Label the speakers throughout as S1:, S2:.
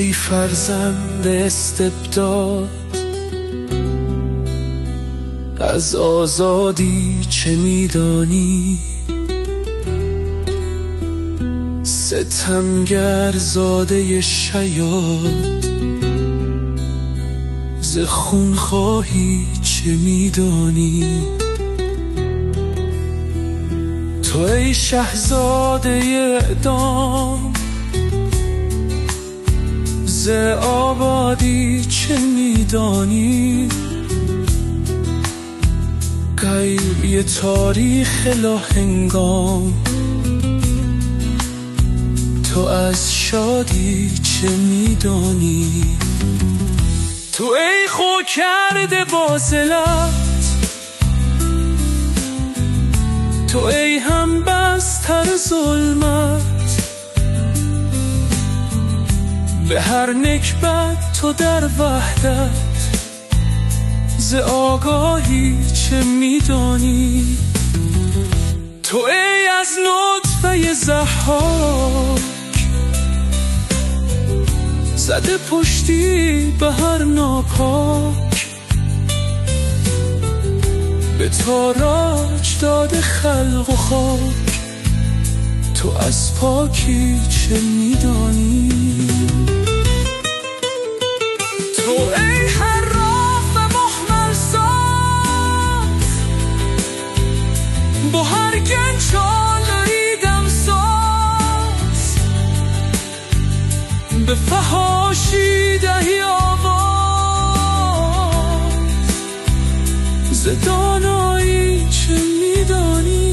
S1: ای فرزند استبداد، از آزادی چه میدانی؟ ستمگر زاده شیاد، ز خونخواهی چه میدانی؟ تو ای شهزاده اعدام، ز آبادی چه میدانی؟ غیب تاریخ لاهنگام، تو از شادی چه میدانی؟ تو ای خو کرده باذلت، تو ای هم بستر ظلمت، به هر نکبت تو در وحدت، ز آگاهی چه میدانی؟ تو ای از نطفه ضحاک، زده پشتی به هر ناپاک، به تاراج داده خلق و خاک، تو از پاکی چه میدانی؟ تو ای حراف مخمل ساز، با هر گنچاله‌ای دم ساز، به فحاشی دهی آواز، ز دانایی چه میدانی؟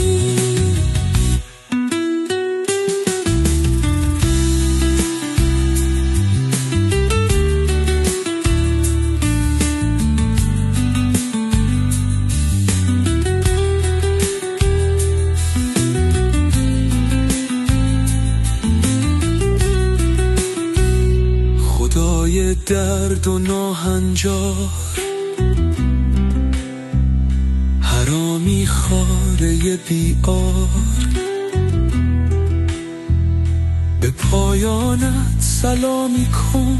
S1: خدای درد و ناهنجار، حرامی خاره بیار، به پایانت سلامی کن،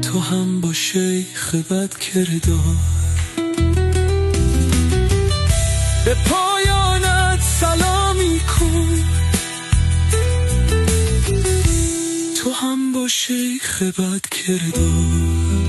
S1: تو هم با شیخ بد کردار. به پایانت سلامی کن، تو هم با شیخ بد کردار.